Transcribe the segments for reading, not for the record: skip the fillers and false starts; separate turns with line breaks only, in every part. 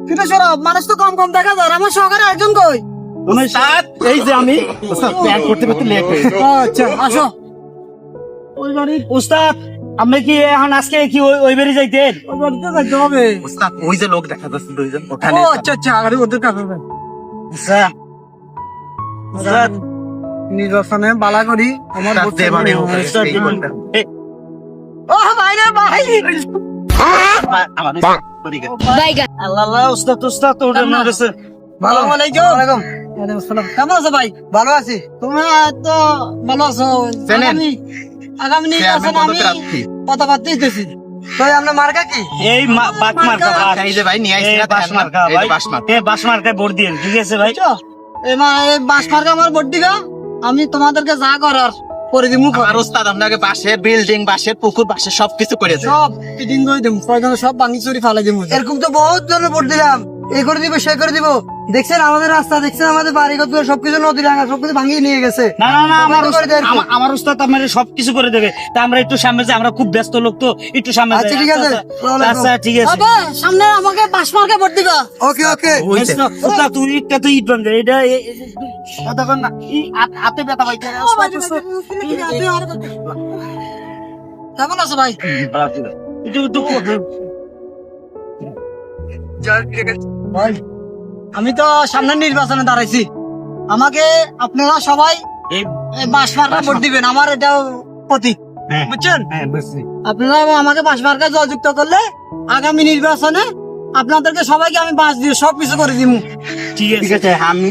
কিন্তু সরব মানুষ তো কম কম দেখা যায় আমার সহকারে একজন কই
উস্তাদ এই যে আমি উস্তাদ প্যাক করতে করতে লেট হয়ে গেছে।
আচ্ছা আসো ওই বাড়ি
উস্তাদ আপনি কি এখন আজকে কি ওই বাড়ি যাইতেন?
ওই বাড়িতে যাইতে হবে
উস্তাদ ওই যে লোক দেখা যাচ্ছে দুইজন
ও
ওখানে
আচ্ছা আচ্ছা আরে ওদের কাছে যাই।
উস্তাদ উস্তাদ
নির্বাচনে বালা করি আমার
উস্তাদ
বুঝতে
যেভাবে
পারি।
হোক
উস্তাদ
এই বলতেন।
ও ভাই রে ভাই
আমার পরি গেছে।
আল্লাহ আল্লাহ উস্তাদ উস্তাদ ওটা না গেছে।
আসসালামু আলাইকুম ওয়ালাইকুম আসসালাম কেমন আছো ভাই ভালো আছি তুমি তো ভালো আছো
জানেন?
আগামী নির্বাচন
চেয়ারম্যান
আমি
পদপ্রার্থী।
কথাবার্তা দিতেছি তাই আপনার মার্কা কি
এই বাস মার্কা বাস।
এই যে ভাই নিয়ে আইছি
এই
না,
বাস মার্কা
এই যে
ভাই।
বাস মার্কা।
এই বাস মার্কায় ভোট দিন ঠিক আছে ভাই?
এই বাস মার্কা আমার ভোট দিবা আমি তোমাদেরকে যা করার করে দিমু
আমার উস্তাদ আপনাকে বাসের বিল্ডিং বাসের পুকুর বাসের সবকিছু করে দেয়।
সব ফিটিং করে দিমু প্রয়োজনে সব ভাঙি চুরি ফালাই দিমু এরকম তো বহুত জনের ভোট দিলাম এই করে দিব সে করে দিব দেখছেন আমাদের রাস্তা দেখছেন আমাদের বাড়িঘর দুয়ার সবকিছু নদী রাঙা সবকিছু ভাঙিয়ে নিয়ে গেছে
না না না আমার
করে দেয় এরকম।
আমার উস্তাদ আমাদের সবকিছু করে দেবে তা আমরা একটু সামনে যাই আমরা খুব ব্যস্ত লোক তো একটু সামনে যাই
আচ্ছা, ঠিক আছে।
আচ্ছা ঠিক আছে
আবে সামনে আমাকে বাস মার্কা ভোট দিবা ওকে ওকে
হইছে।
উস্তাদ তুই একটা তো ইট বান্ধে এটা কথা কর না হাতে ব্যথা ভাই
কেমন আছো ভাই
একটু একটু
ভাই আমি তো সামনের নির্বাচনে দাঁড়াইছি আমাকে আপনারা সবাই
এই
এই বাস মার্কা ভোট দিবেন আমার এটাও প্রতীক
হ্যাঁ।
বুঝছেন
হ্যাঁ বুঝছি
আপনারা আমাকে বাস মার্কা জয়যুক্ত করলে আগামী নির্বাচনে আপনাদেরকে সবাইকে আমি বাস দিয়ে সবকিছু করে দিব
ঠিক
ঠিক
আছে
আছে আমি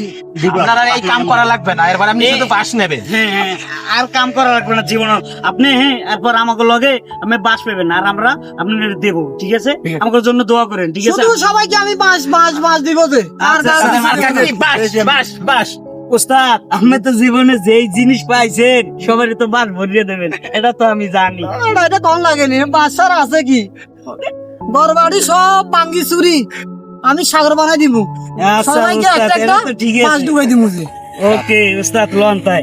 আপনারা এই কাম করা লাগবে না এরপর আপনি শুধু বাস নেবেন।
হ্যাঁ হ্যাঁ আর কাম করা লাগবে না জীবন আপনি হ্যাঁ এরপর আমাকে লগে আমি বাস পাবেন আর আমরা আপনাদের দেবো ঠিক আছে আমাদের জন্য দোয়া করেন ঠিক আছে
শুধু সবাইকে আমি বাস বাস বাস দিব যে আর
আচ্ছা,
কারো
আচ্ছা,
কিছু
মার্কা
দিব না।
কি? বাস বাস বাস
উস্তাদ আপনি তো জীবনে যেই জিনিস পাইছেন সবারই তো বাস ভরিয়ে দেবেন এটা তো আমি জানি
এটা কম লাগেনি বাচ্চার আছে কি বড় বাড়ি সব ভাঙ্গি চুরি আমি সাগর বানাই দিব
আচ্ছা,
সবাইকে
উস্তাদ,
একটা একটা
এটা তো ঠিক
বাস
আছে।
ডুবাই দিব যে
ওকে উস্তাদ লন তাই